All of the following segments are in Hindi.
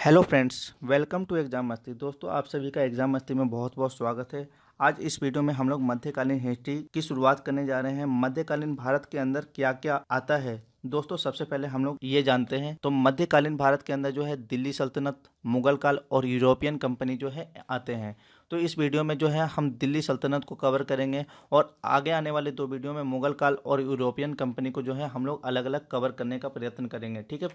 Hello friends, welcome to exam Masti. दोस्तों, आप सभी का एग्जाम मस्ती में बहुत बहुत स्वागत है। आज इस वीडियो में हम लोग मध्यकालीन हिस्ट्री की शुरुआत करने जा रहे हैं। मध्यकालीन भारत के अंदर क्या क्या आता है दोस्तों, सबसे पहले हम लोग ये जानते हैं। तो मध्यकालीन भारत के अंदर जो है दिल्ली सल्तनत, मुगल काल और यूरोपियन कंपनी जो है आते हैं। तो इस वीडियो में जो है हम दिल्ली सल्तनत को कवर करेंगे और आगे आने वाले दो वीडियो में मुगल काल और यूरोपियन कंपनी को जो है हम लोग अलग अलग कवर करने का प्रयत्न करेंगे। ठीक है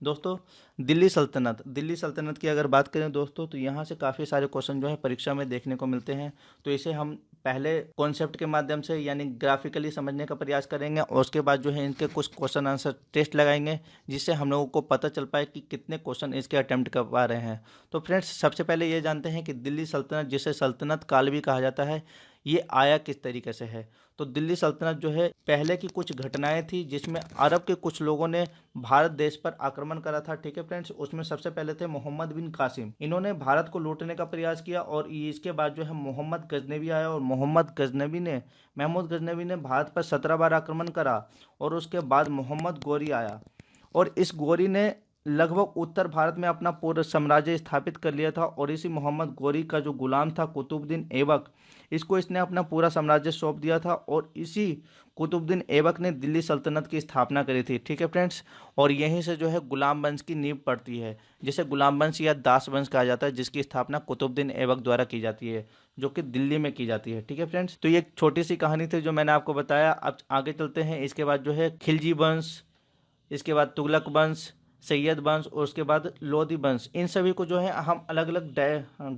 दोस्तों। दिल्ली सल्तनत की अगर बात करें दोस्तों, तो यहाँ से काफ़ी सारे क्वेश्चन जो है परीक्षा में देखने को मिलते हैं। तो इसे हम पहले कॉन्सेप्ट के माध्यम से यानी ग्राफिकली समझने का प्रयास करेंगे और उसके बाद जो है इनके कुछ क्वेश्चन आंसर टेस्ट लगाएंगे, जिससे हम लोगों को पता चल पाए कि कितने क्वेश्चन इसके अटेम्प्ट कर पा रहे हैं। तो फ्रेंड्स, सबसे पहले ये जानते हैं कि दिल्ली सल्तनत, जिसे सल्तनत काल भी कहा जाता है, ये आया किस तरीके से है। तो दिल्ली सल्तनत जो है पहले की कुछ घटनाएं थी जिसमें अरब के कुछ लोगों ने भारत देश पर आक्रमण करा था। ठीक है फ्रेंड्स, उसमें सबसे पहले थे मोहम्मद बिन कासिम। इन्होंने भारत को लूटने का प्रयास किया और इसके बाद जो है मोहम्मद गजनवी आया और महमूद गजनवी ने भारत पर 17 बार आक्रमण करा। और उसके बाद मोहम्मद गोरी आया और इस गोरी ने लगभग उत्तर भारत में अपना पूरा साम्राज्य स्थापित कर लिया था। और इसी मोहम्मद गोरी का जो गुलाम था कुतुबुद्दीन ऐबक, इसको इसने अपना पूरा साम्राज्य सौंप दिया था और इसी कुतुबुद्दीन ऐबक ने दिल्ली सल्तनत की स्थापना करी थी। ठीक है फ्रेंड्स, और यहीं से जो है गुलाम वंश की नींव पड़ती है, जिसे गुलाम वंश या दास वंश कहा जाता है, जिसकी स्थापना कुतुबुद्दीन ऐबक द्वारा की जाती है, जो कि दिल्ली में की जाती है। ठीक है फ्रेंड्स, तो ये एक छोटी सी कहानी थी जो मैंने आपको बताया। अब आगे चलते हैं। इसके बाद जो है खिलजी वंश, इसके बाद तुगलक वंश, सैयद वंश और उसके बाद लोधी वंश, इन सभी को जो है हम अलग अलग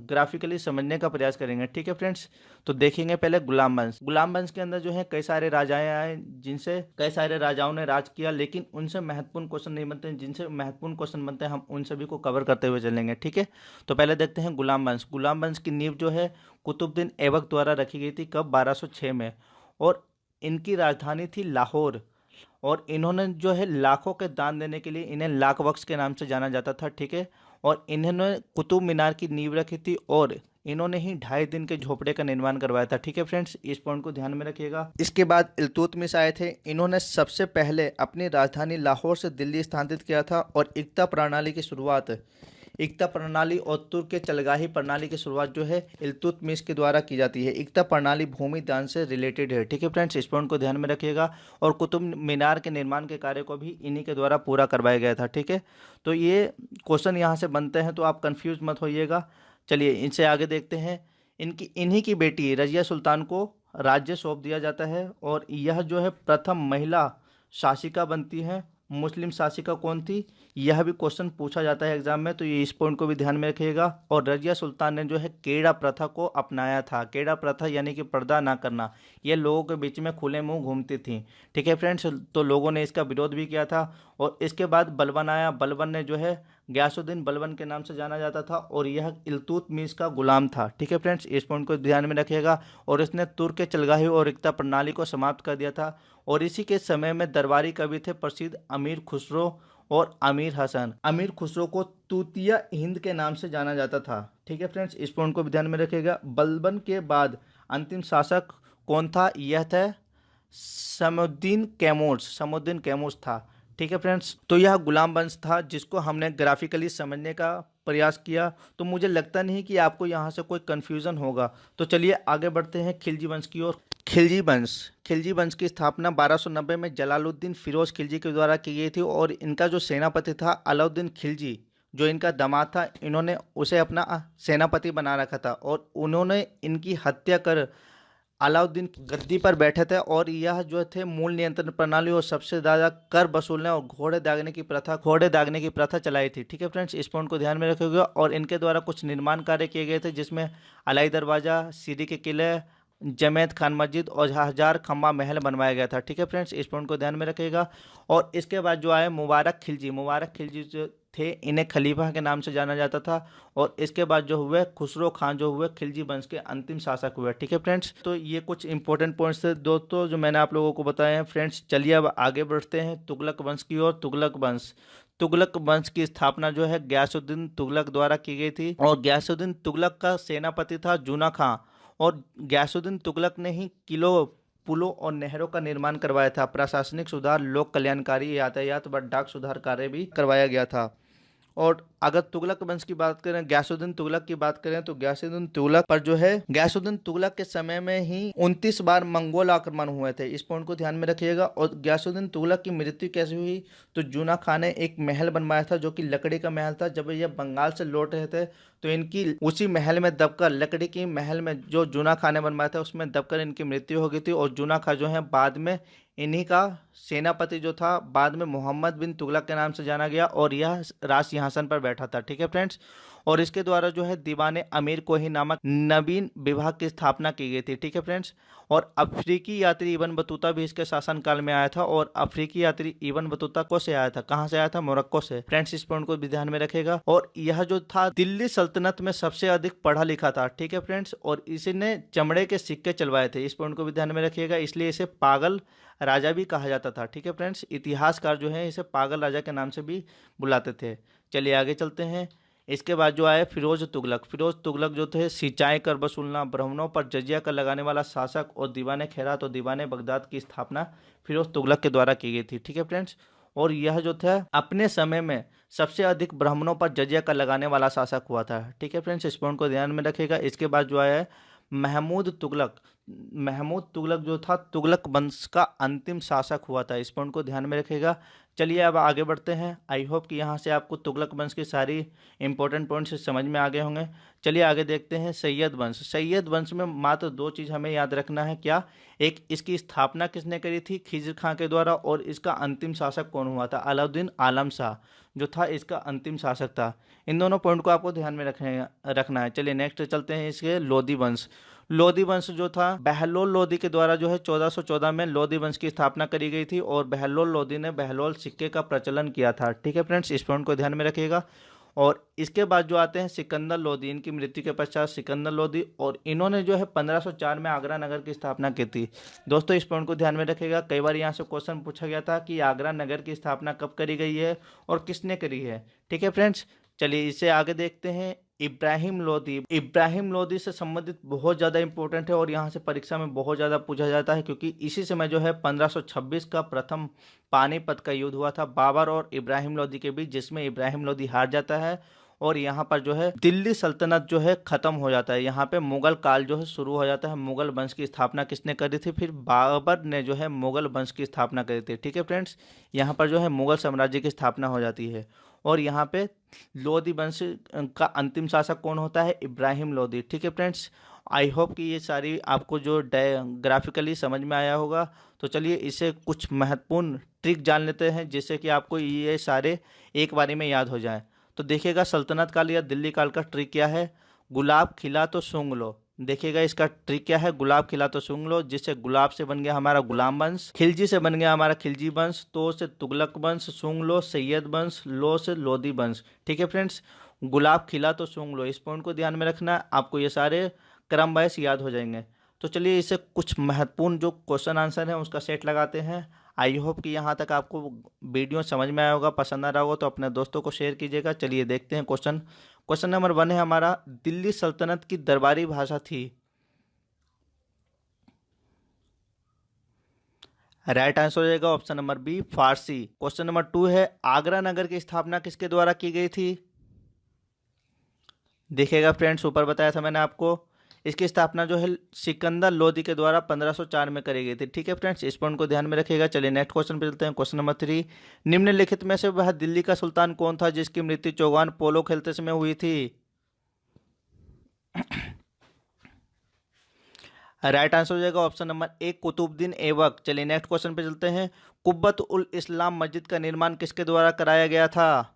ग्राफिकली समझने का प्रयास करेंगे। ठीक है फ्रेंड्स, तो देखेंगे पहले गुलाम वंश। गुलाम वंश के अंदर जो है कई सारे राजाएं आए, जिनसे कई सारे राजाओं ने राज किया, लेकिन उनसे महत्वपूर्ण क्वेश्चन नहीं बनते हैं। जिनसे महत्वपूर्ण क्वेश्चन बनते हैं हम उन सभी को कवर करते हुए चलेंगे। ठीक है, तो पहले देखते हैं गुलाम वंश। गुलाम वंश की नींव जो है कुतुबुद्दीन ऐबक द्वारा रखी गई थी। कब? 1206 में। और इनकी राजधानी थी लाहौर। और इन्होंने जो है लाखों के दान देने के लिए इन्हें लाख बख्श के नाम से जाना जाता था। ठीक है, और इन्होंने कुतुब मीनार की नींव रखी थी और इन्होंने ही 2.5 दिन के झोपड़े का निर्माण करवाया था। ठीक है फ्रेंड्स, इस पॉइंट को ध्यान में रखिएगा। इसके बाद इल्तुतमिश आए थे। इन्होंने सबसे पहले अपनी राजधानी लाहौर से दिल्ली स्थानांतरित किया था और इक्ता प्रणाली और तुर्क के चलगाही प्रणाली की शुरुआत जो है इल्तुतमिश के द्वारा की जाती है। इक्ता प्रणाली भूमि दान से रिलेटेड है। ठीक है फ्रेंड्स, इस पॉइंट को ध्यान में रखिएगा। और कुतुब मीनार के निर्माण के कार्य को भी इन्हीं के द्वारा पूरा करवाया गया था। ठीक है, तो ये क्वेश्चन यहाँ से बनते हैं, तो आप कंफ्यूज मत होइएगा। चलिए इनसे आगे देखते हैं। इन्हीं की बेटी रजिया सुल्तान को राज्य सौंप दिया जाता है और यह जो है प्रथम महिला शासिका बनती है। मुस्लिम शासिका कौन थी, यह भी क्वेश्चन पूछा जाता है एग्जाम में, तो ये इस पॉइंट को भी ध्यान में रखिएगा। और रजिया सुल्तान ने जो है केड़ा प्रथा को अपनाया था। केड़ा प्रथा यानी कि पर्दा ना करना, ये लोगों के बीच में खुले मुंह घूमती थी। ठीक है फ्रेंड्स, तो लोगों ने इसका विरोध भी किया था। और इसके बाद बलबन आया। बलबन ने जो है गयासुद्दीन बलबन के नाम से जाना जाता था और यह इल्तुतमिश का गुलाम था। ठीक है फ्रेंड्स, इस पॉइंट को ध्यान में रखिएगा। और इसने तुर्क के चलगाही और इक्ता प्रणाली को समाप्त कर दिया था। और इसी के समय में दरबारी कवि थे प्रसिद्ध अमीर खुसरो और अमीर हसन। अमीर खुसरो को तूतिया हिंद के नाम से जाना जाता था। ठीक है फ्रेंड्स, इस पॉइंट को भी ध्यान में रखिएगा। बलबन के बाद अंतिम शासक कौन था? यह था समुद्दीन कैमूर था। ठीक है फ्रेंड्स, तो यह गुलाम वंश था जिसको हमने ग्राफिकली समझने का प्रयास किया। तो मुझे लगता नहीं कि आपको यहाँ से कोई कन्फ्यूज़न होगा। तो चलिए आगे बढ़ते हैं खिलजी वंश की ओर। खिलजी वंश की स्थापना 1290 में जलालुद्दीन फिरोज खिलजी के द्वारा की गई थी और इनका जो सेनापति था अलाउद्दीन खिलजी, जो इनका दामाद था, इन्होंने उसे अपना सेनापति बना रखा था और उन्होंने इनकी हत्या कर अलाउद्दीन गद्दी पर बैठे थे। और यह जो थे मूल नियंत्रण प्रणाली और सबसे ज़्यादा कर वसूलने और घोड़े दागने की प्रथा चलाई थी। ठीक है फ्रेंड्स, इस पॉइंट को ध्यान में रखिएगा। और इनके द्वारा कुछ निर्माण कार्य किए गए थे, जिसमें अलाई दरवाज़ा, सीरी के किले, जमैत खान मस्जिद और हजार खम्बा महल बनवाया गया था। ठीक है फ्रेंड्स, इस पॉइंट को ध्यान में रखिएगा। और इसके बाद जो आए मुबारक खिलजी जो थे, इन्हें खलीफा के नाम से जाना जाता था। और इसके बाद जो हुए खुसरो खान जो हुए खिलजी वंश के अंतिम शासक हुए। ठीक है फ्रेंड्स, तो ये कुछ इंपॉर्टेंट पॉइंट्स थे दोस्तों जो मैंने आप लोगों को बताए हैं। फ्रेंड्स चलिए अब आगे बढ़ते हैं तुगलक वंश की ओर। तुगलक वंश की स्थापना जो है गयासुद्दीन तुगलक द्वारा की गई थी और गयासुद्दीन तुगलक का सेनापति था जूना खां। और गयासुद्दीन तुगलक ने ही किलों, पुलों और नहरों का निर्माण करवाया था। प्रशासनिक सुधार, लोक कल्याणकारी, यातायात व डाक सुधार कार्य भी करवाया गया था। और अगर तुगलक वंश की बात करें, गयासुद्दीन तुगलक की बात करें, तो गयासुद्दीन तुगलक पर जो है गयासुद्दीन तुगलक के समय में ही 29 बार मंगोल आक्रमण हुए थे। इस पॉइंट को ध्यान में रखिएगा। और गयासुद्दीन तुगलक की मृत्यु कैसे हुई, तो जूना खान ने एक महल बनवाया था जो कि लकड़ी का महल था। जब ये बंगाल से लौट रहे थे तो इनकी उसी महल में दबकर, लकड़ी की महल में जो जूना खान ने बनवाया था उसमें दबकर इनकी मृत्यु हो गई थी। और जूना खान जो है बाद में इन्हीं का सेनापति जो था, बाद में मोहम्मद बिन तुगलक के नाम से जाना गया और यह राज सिंहासन पर बैठा था। ठीक है फ्रेंड्स। और इसके द्वारा जो है दीवाने अमीर कोही नामक नवीन विभाग की स्थापना की गई थी। ठीक है फ्रेंड्स। और अफ्रीकी यात्री इब्न बतूता भी इसके शासनकाल में आया था। और अफ्रीकी यात्री इब्न बतूता को से आया था, कहाँ से आया था, मोरक्को से। फ्रेंड्स इस पॉइंट को भी ध्यान में रखेगा। और यह जो था दिल्ली सल्तनत में सबसे अधिक पढ़ा लिखा था। ठीक है फ्रेंड्स। और इसने चमड़े के सिक्के चलवाए थे। इस पॉइंट को भी ध्यान में रखिएगा, इसलिए इसे पागल राजा भी कहा जाता था। ठीक है फ्रेंड्स। इतिहासकार जो है इसे पागल राजा के नाम से भी बुलाते थे। चलिए आगे चलते हैं। इसके बाद जो आए फिरोज तुगलक। फिरोज तुगलक जो थे सिंचाई कर वसूलना, ब्राह्मणों पर जजिया कर लगाने वाला शासक और दीवाने खैरात और दीवाने बगदाद की स्थापना फिरोज तुगलक के द्वारा की गई थी। ठीक है फ्रेंड्स। और यह जो था अपने समय में सबसे अधिक ब्राह्मणों पर जजिया कर लगाने वाला शासक हुआ था। ठीक है फ्रेंड्स। इस पॉइंट को ध्यान में रखिएगा। इसके बाद जो आया है महमूद तुगलक। महमूद तुगलक जो था तुगलक वंश का अंतिम शासक हुआ था। इस पॉइंट को ध्यान में रखिएगा। चलिए अब आगे बढ़ते हैं। आई होप कि यहाँ से आपको तुगलक वंश की सारी इंपॉर्टेंट पॉइंट्स समझ में आ गए होंगे। चलिए आगे देखते हैं सैयद वंश। सैयद वंश में मात्र दो चीज़ हमें याद रखना है। क्या? एक, इसकी स्थापना किसने करी थी, खिज्र खां के द्वारा। और इसका अंतिम शासक कौन हुआ था, अलाउद्दीन आलम शाह जो था इसका अंतिम शासक था। इन दोनों पॉइंट को आपको ध्यान में रखना है। चलिए नेक्स्ट चलते हैं इसके लोधी वंश। लोधी वंश जो था बहलोल लोधी के द्वारा जो है 1414 में लोधी वंश की स्थापना करी गई थी। और बहलोल लोधी ने बहलोल सिक्के का प्रचलन किया था। ठीक है फ्रेंड्स। इस पॉइंट को ध्यान में रखिएगा। और इसके बाद जो आते हैं सिकंदर लोधी। इनकी मृत्यु के पश्चात सिकंदर लोधी, और इन्होंने जो है 1504 में आगरा नगर की स्थापना की थी। दोस्तों इस पॉइंट को ध्यान में रखिएगा। कई बार यहाँ से क्वेश्चन पूछा गया था कि आगरा नगर की स्थापना कब करी गई है और किसने करी है। ठीक है फ्रेंड्स। चलिए इसे आगे देखते हैं। इब्राहिम लोधी। इब्राहिम लोधी से संबंधित बहुत ज़्यादा इंपॉर्टेंट है और यहाँ से परीक्षा में बहुत ज़्यादा पूछा जाता है, क्योंकि इसी समय जो है 1526 का प्रथम पानीपत का युद्ध हुआ था बाबर और इब्राहिम लोधी के बीच, जिसमें इब्राहिम लोधी हार जाता है और यहाँ पर जो है दिल्ली सल्तनत जो है खत्म हो जाता है। यहाँ पे मुगल काल जो है शुरू हो जाता है। मुगल वंश की स्थापना किसने करी थी, फिर बाबर ने जो है मुगल वंश की स्थापना करी थी। ठीक है फ्रेंड्स। यहाँ पर जो है मुगल साम्राज्य की स्थापना हो जाती है। और यहाँ पे लोधी वंश का अंतिम शासक कौन होता है, इब्राहिम लोधी। ठीक है फ्रेंड्स। आई होप कि ये सारी आपको जो ग्राफिकली समझ में आया होगा। तो चलिए इसे कुछ महत्वपूर्ण ट्रिक जान लेते हैं जिससे कि आपको ये सारे एक बारी में याद हो जाएं। तो देखिएगा सल्तनत काल या दिल्ली काल का ट्रिक क्या है। गुलाब खिला तो सूंघ लो। देखिएगा इसका ट्रिक क्या है, गुलाब खिला तो सूंघ लो, जिससे गुलाब से बन गया हमारा गुलाम वंश, खिलजी से बन गया हमारा खिलजी वंश, तो से तुगलक वंश, सूंघ लो सैयद वंश, लो से लोधी वंश। ठीक है फ्रेंड्स। गुलाब खिला तो सूंघ लो, इस पॉइंट को ध्यान में रखना है। आपको ये सारे क्रम वाइज याद हो जाएंगे। तो चलिए इसे कुछ महत्वपूर्ण जो क्वेश्चन आंसर है उसका सेट लगाते हैं। आई होप कि यहाँ तक आपको वीडियो समझ में आया होगा, पसंद आ रहा होगा, तो अपने दोस्तों को शेयर कीजिएगा। चलिए देखते हैं क्वेश्चन। क्वेश्चन नंबर 1 है हमारा, दिल्ली सल्तनत की दरबारी भाषा थी। राइट आंसर हो जाएगा ऑप्शन नंबर बी, फारसी। क्वेश्चन नंबर 2 है, आगरा नगर की स्थापना किसके द्वारा की गई थी। देखिएगा फ्रेंड्स ऊपर बताया था मैंने आपको, इसकी स्थापना जो है सिकंदर लोधी के द्वारा 1504 में करी गई थी। ठीक है फ्रेंड्स। इस पॉइंट को ध्यान में रखिएगा। चलिए नेक्स्ट क्वेश्चन पे चलते हैं। क्वेश्चन नंबर 3, निम्नलिखित में से वह दिल्ली का सुल्तान कौन था जिसकी मृत्यु चौगान पोलो खेलते समय हुई थी। राइट आंसर हो जाएगा option number A, Qutubuddin Aibak. चलिए नेक्स्ट क्वेश्चन पे चलते हैं। कुब्बत उल इस्लाम मस्जिद का निर्माण किसके द्वारा कराया गया था।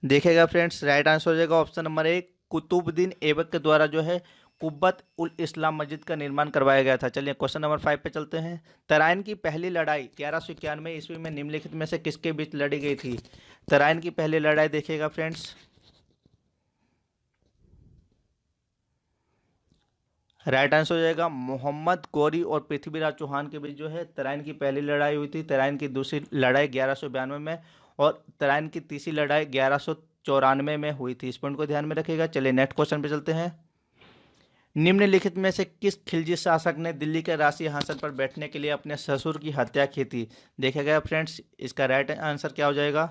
देखिएगा फ्रेंड्स राइट आंसर हो जाएगा option number A, Qutubuddin Aibak के द्वारा जो है कुब्बत उल इस्लाम मस्जिद का निर्माण करवाया गया था। चलिए क्वेश्चन नंबर 5 पे चलते हैं। तराइन की पहली लड़ाई 1191 ईस्वी में निम्नलिखित में से किसके बीच लड़ी गई थी। तराइन की पहली लड़ाई देखिएगा फ्रेंड्स, राइट आंसर हो जाएगा मोहम्मद गौरी और पृथ्वीराज चौहान के बीच जो है तराइन की पहली लड़ाई हुई थी। तराइन की दूसरी लड़ाई 1192 में और तराइन की तीसरी लड़ाई 1194 में हुई थी। इस पॉइंट को ध्यान में रखिएगा। चलिए नेक्स्ट क्वेश्चन पे चलते हैं। निम्नलिखित में से किस खिलजी शासक ने दिल्ली के राज सिंहासन पर बैठने के लिए अपने ससुर की हत्या की थी? देखा गया फ्रेंड्स, इसका राइट आंसर क्या हो जाएगा?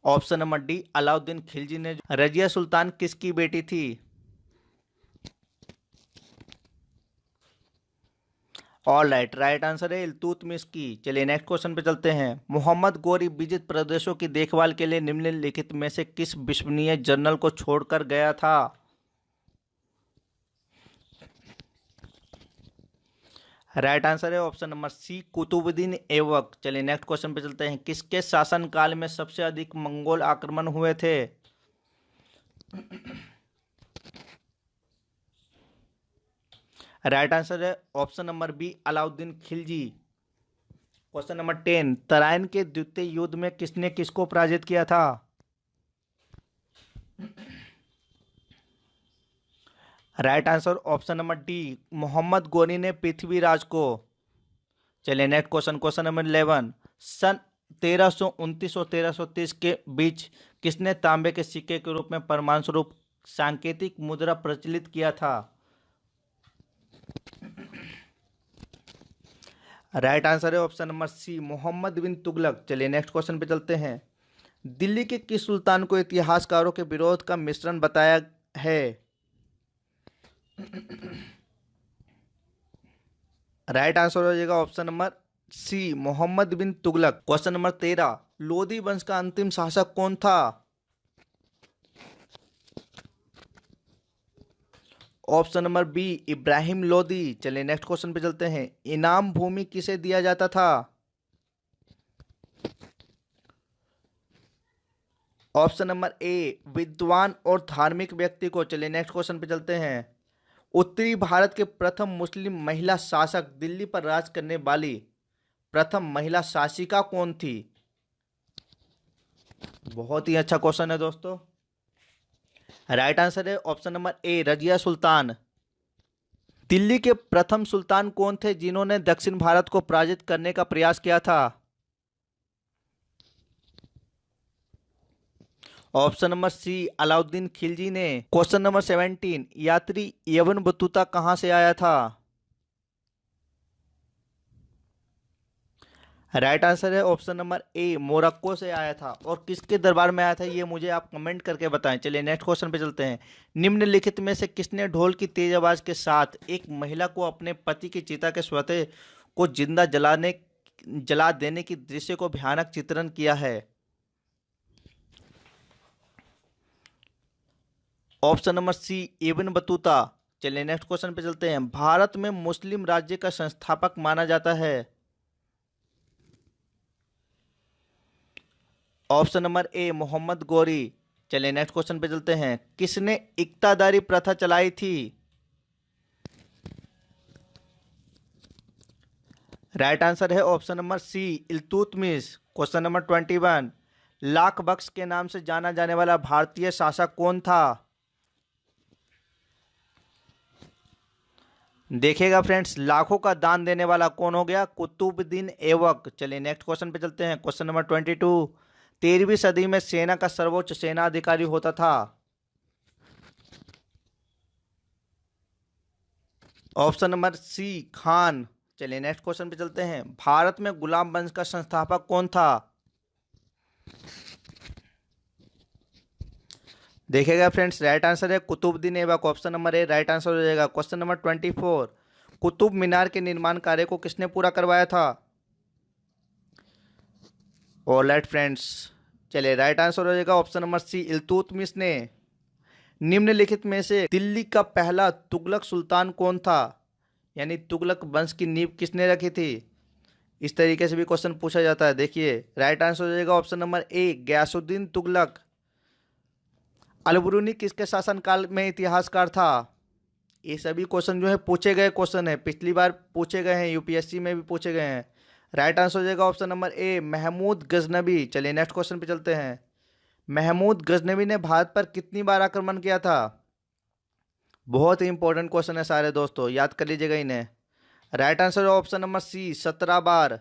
Option number D, Alauddin Khilji ने। रजिया सुल्तान किसकी बेटी थी? ऑल राइट आंसर है इल्तुतमिश की। चलिए नेक्स्ट क्वेश्चन पे चलते हैं। मोहम्मद गोरी विजित प्रदेशों की देखभाल के लिए निम्नलिखित में से किस विश्वसनीय जनरल को छोड़कर गया था? राइट आंसर है option number C, Qutubuddin Aibak. चलिए नेक्स्ट क्वेश्चन पे चलते हैं। किसके शासनकाल में सबसे अधिक मंगोल आक्रमण हुए थे? राइट आंसर है option number B, Alauddin Khilji. Question number 10, Tarain के द्वितीय युद्ध में किसने किसको पराजित किया था? Right answer option number D, Mohammad Ghori ने पृथ्वीराज को। चलिए नेक्स्ट क्वेश्चन नंबर 11, सन 1329 और 1330 के बीच किसने तांबे के सिक्के के रूप में परमाणु स्वरूप सांकेतिक मुद्रा प्रचलित किया था? राइट आंसर है option number C, Mohammad bin Tughlaq. चलिए नेक्स्ट क्वेश्चन पे चलते हैं। दिल्ली के किस सुल्तान को इतिहासकारों के विरोध का मिश्रण बताया है? राइट आंसर हो जाएगा option number C, Mohammad bin Tughlaq. Question number 13, Lodhi वंश का अंतिम शासक कौन था? Option number B, Ibrahim Lodi. चलिए नेक्स्ट क्वेश्चन पे चलते हैं। इनाम भूमि किसे दिया जाता था? ऑप्शन नंबर ए, विद्वान और धार्मिक व्यक्ति को। चलिए नेक्स्ट क्वेश्चन पे चलते हैं। उत्तरी भारत के प्रथम मुस्लिम महिला शासक, दिल्ली पर राज करने वाली प्रथम महिला शासिका कौन थी? बहुत ही अच्छा क्वेश्चन है दोस्तों। राइट आंसर है ऑप्शन नंबर ए, रजिया सुल्तान। दिल्ली के प्रथम सुल्तान कौन थे जिन्होंने दक्षिण भारत को पराजित करने का प्रयास किया था? Option number C, Alauddin Khilji ने। क्वेश्चन नंबर 17, यात्री यवन बतूता कहां से आया था? राइट आंसर है ऑप्शन नंबर ए, मोरक्को से आया था। और किसके दरबार में आया था ये मुझे आप कमेंट करके बताएं। चलिए नेक्स्ट क्वेश्चन पे चलते हैं। निम्नलिखित में से किसने ढोल की तेज आवाज के साथ एक महिला को अपने पति की चिता के स्वतः को जिंदा जला देने की दृश्य को भयानक चित्रण किया है? Option number C, Ibn Battuta. चलिए नेक्स्ट क्वेश्चन पे चलते हैं। भारत में मुस्लिम राज्य का संस्थापक माना जाता है? ऑप्शन नंबर ए, मोहम्मद गोरी। चलिए नेक्स्ट क्वेश्चन पे चलते हैं। किसने इक्तादारी प्रथा चलाई थी? राइट आंसर है option number C, Iltutmish. Question number 21, Lakh Bakhsh के नाम से जाना जाने वाला भारतीय शासक कौन था? देखिएगा फ्रेंड्स, लाखों का दान देने वाला कौन हो गया? कुतुबुद्दीन ऐबक। चलिए नेक्स्ट क्वेश्चन पे चलते हैं। क्वेश्चन नंबर 22, 13वीं सदी में सेना का सर्वोच्च सेना अधिकारी होता था? Option number C, Khan. चलिए नेक्स्ट क्वेश्चन पे चलते हैं। भारत में गुलाम वंश का संस्थापक कौन था? देखिएगा फ्रेंड्स, राइट आंसर है Qutubuddin Aibak. Option number A right answer हो जाएगा। क्वेश्चन नंबर 24, कुतुब मीनार के निर्माण कार्य को किसने पूरा करवाया था? ऑलराइट फ्रेंड्स, चलिए राइट आंसर हो जाएगा ऑप्शन नंबर सी, इल्तुतमिश ने। निम्नलिखित में से दिल्ली का पहला तुगलक सुल्तान कौन था? यानी तुगलक वंश की नींव किसने रखी थी? इस तरीके से भी क्वेश्चन पूछा जाता है। देखिए राइट आंसर हो जाएगा option number A, Ghiyasuddin Tughlaq. Alberuni किसके शासनकाल में इतिहासकार था? ये सभी क्वेश्चन जो है पूछे गए क्वेश्चन है, पिछली बार पूछे गए हैं, यूपीएससी में भी पूछे गए हैं। राइट आंसर हो जाएगा option number A, Mahmud Ghaznavi. चलिए नेक्स्ट क्वेश्चन पे चलते हैं। महमूद गजनबी ने भारत पर कितनी बार आक्रमण किया था? बहुत ही इंपॉर्टेंट क्वेश्चन है सारे दोस्तों, याद कर लीजिएगा इन्हें। राइट आंसर है ऑप्शन नंबर सी, 17 बार।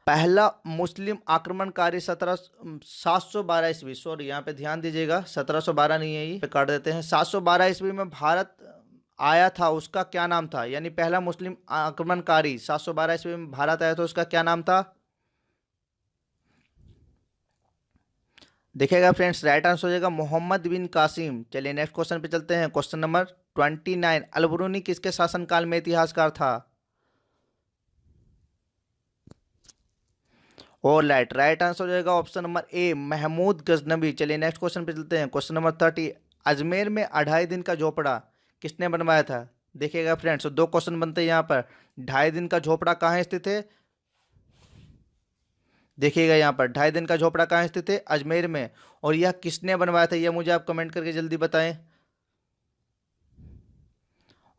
पहला मुस्लिम आक्रमणकारी 712 ईस्वी, सॉरी यहाँ पे ध्यान दीजिएगा, 1712 नहीं है, ये पे काट देते हैं। 712 ईस्वी में भारत आया था, उसका क्या नाम था? यानी पहला मुस्लिम आक्रमणकारी 712 ईस्वी में भारत आया था, उसका क्या नाम था? देखिएगा फ्रेंड्स, राइट आंसर हो जाएगा मोहम्मद बिन कासिम। चलिए नेक्स्ट क्वेश्चन पे चलते हैं। क्वेश्चन नंबर 29, अलबरूनी किसके शासनकाल में इतिहासकार था? और राइट आंसर हो जाएगा option number A, Mahmud Ghaznavi. चलिए नेक्स्ट क्वेश्चन पे चलते हैं। क्वेश्चन नंबर 30, अजमेर में 2.5 दिन का झोपड़ा किसने बनवाया था? देखिएगा फ्रेंड्स, दो क्वेश्चन बनते हैं यहाँ पर। 2.5 दिन का झोपड़ा कहाँ स्थित है? देखिएगा यहाँ पर 2.5 दिन का झोपड़ा कहाँ स्थित है? अजमेर में। और यह किसने बनवाया था, यह मुझे आप कमेंट करके जल्दी बताएं।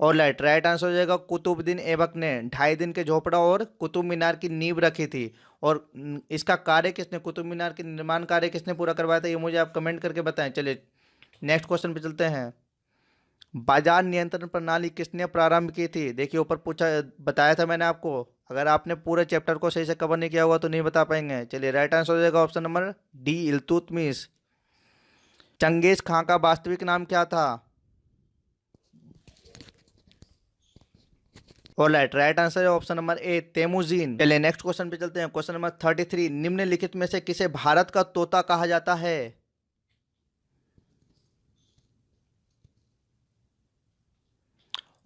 और राइट आंसर हो जाएगा कुतुबुद्दीन ऐबक ने 2.5 दिन के झोपड़ा और कुतुब मीनार की नींव रखी थी। और इसका कार्य किसने, कुतुब मीनार के निर्माण कार्य किसने पूरा करवाया था, ये मुझे आप कमेंट करके बताएं। चलिए नेक्स्ट क्वेश्चन पे चलते हैं। बाजार नियंत्रण प्रणाली किसने प्रारंभ की थी? देखिए ऊपर पूछा, बताया था मैंने आपको, अगर आपने पूरे चैप्टर को सही से कवर नहीं किया हुआ तो नहीं बता पाएंगे। चलिए राइट आंसर हो जाएगा option number D, Iltutmish. Changez Khan का वास्तविक नाम क्या था? और राइट आंसर है ऑप्शन नंबर ए, तेमुजीन। चलिए नेक्स्ट क्वेश्चन पे चलते हैं। क्वेश्चन नंबर 33, निम्नलिखित में से किसे भारत का तोता कहा जाता है?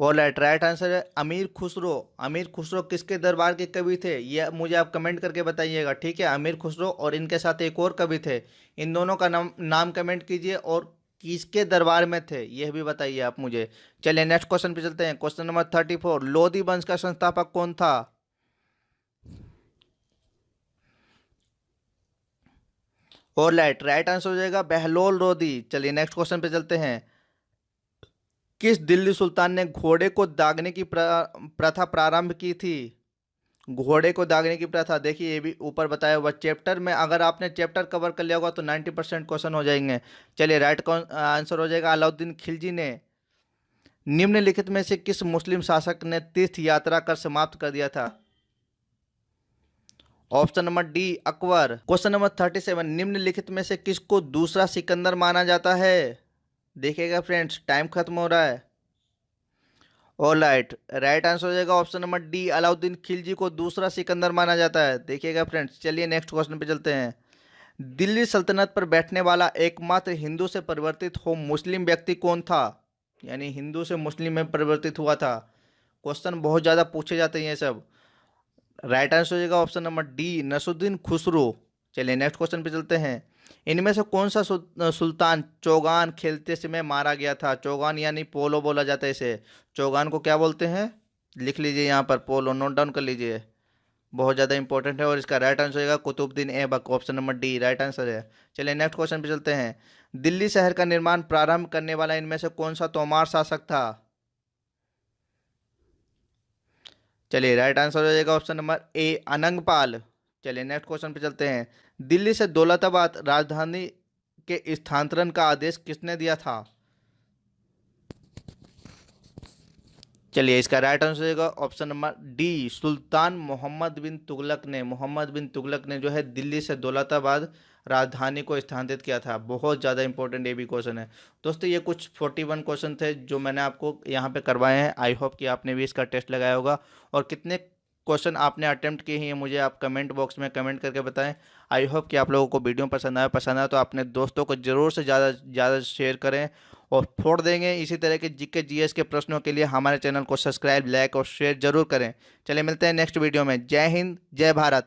और राइट आंसर है अमीर खुसरो। अमीर खुसरो किसके दरबार के कवि थे, ये मुझे आप कमेंट करके बताइएगा, ठीक है। अमीर खुसरो और इनके साथ एक और कवि थे, इन दोनों का नाम कमेंट कीजिए और किसके दरबार में थे यह भी बताइए आप मुझे। चलिए नेक्स्ट क्वेश्चन पे चलते हैं। क्वेश्चन नंबर 34, लोधी वंश का संस्थापक कौन था? और राइट आंसर हो जाएगा बहलोल लोधी। चलिए नेक्स्ट क्वेश्चन पे चलते हैं। किस दिल्ली सुल्तान ने घोड़े को दागने की प्रथा प्रारंभ की थी? घोड़े को दागने की प्रथा, देखिए ये भी ऊपर बताया हुआ चैप्टर में, अगर आपने चैप्टर कवर कर लिया होगा तो 90% क्वेश्चन हो जाएंगे। चलिए राइट आंसर हो जाएगा अलाउद्दीन खिलजी ने। निम्नलिखित में से किस मुस्लिम शासक ने तीर्थ यात्रा कर समाप्त कर दिया था? Option number D, Akbar. Question number 37, निम्नलिखित में से किसको दूसरा सिकंदर माना जाता है? देखिएगा फ्रेंड्स, टाइम खत्म हो रहा है। और राइट आंसर हो जाएगा option number D, Alauddin Khilji को दूसरा सिकंदर माना जाता है। देखिएगा फ्रेंड्स, चलिए नेक्स्ट क्वेश्चन पे चलते हैं। दिल्ली सल्तनत पर बैठने वाला एकमात्र हिंदू से परिवर्तित हो मुस्लिम व्यक्ति कौन था? यानी हिंदू से मुस्लिम में परिवर्तित हुआ था। क्वेश्चन बहुत ज़्यादा पूछे जाते हैं ये सब। राइट आंसर हो जाएगा option number D, Nasiruddin Khusro. चलिए नेक्स्ट क्वेश्चन पे चलते हैं। इनमें से कौन सा सुल्तान चौगान खेलते समय मारा गया था? चौगान यानी पोलो बोला जाता है इसे। चौगान को क्या बोलते हैं, लिख लीजिए यहाँ पर, पोलो नोट डाउन कर लीजिए, बहुत ज़्यादा इंपॉर्टेंट है। और इसका राइट आंसर होगा Qutubuddin Aibak, option number D right answer है। चलिए नेक्स्ट क्वेश्चन पे चलते हैं। दिल्ली शहर का निर्माण प्रारंभ करने वाला इनमें से कौन सा तोमार शासक था? चलिए राइट आंसर हो जाएगा ऑप्शन नंबर ए, अनंगपाल। चलिए नेक्स्ट क्वेश्चन पे चलते हैं। दिल्ली से दौलताबाद राजधानी के स्थानांतरण का आदेश किसने दिया था? चलिए इसका राइट आंसर हो जाएगा ऑप्शन नंबर डी, सुल्तान मोहम्मद बिन तुगलक ने। मोहम्मद बिन तुगलक ने जो है दिल्ली से दौलताबाद राजधानी को स्थानांतरित किया था। बहुत ज़्यादा इंपॉर्टेंट ये भी क्वेश्चन है दोस्तों। ये कुछ 41 क्वेश्चन थे जो मैंने आपको यहाँ पे करवाए हैं। आई होप कि आपने भी इसका टेस्ट लगाया होगा, और कितने क्वेश्चन आपने अटेम्प्ट किए हैं मुझे आप कमेंट बॉक्स में कमेंट करके बताएं। आई होप कि आप लोगों को वीडियो पसंद आया तो अपने दोस्तों को ज़रूर से ज़्यादा शेयर करें और फोड़ देंगे। इसी तरह के जीके जीएस के प्रश्नों के लिए हमारे चैनल को सब्सक्राइब, लाइक और शेयर जरूर करें। चलिए मिलते हैं नेक्स्ट वीडियो में। जय हिंद, जय भारत।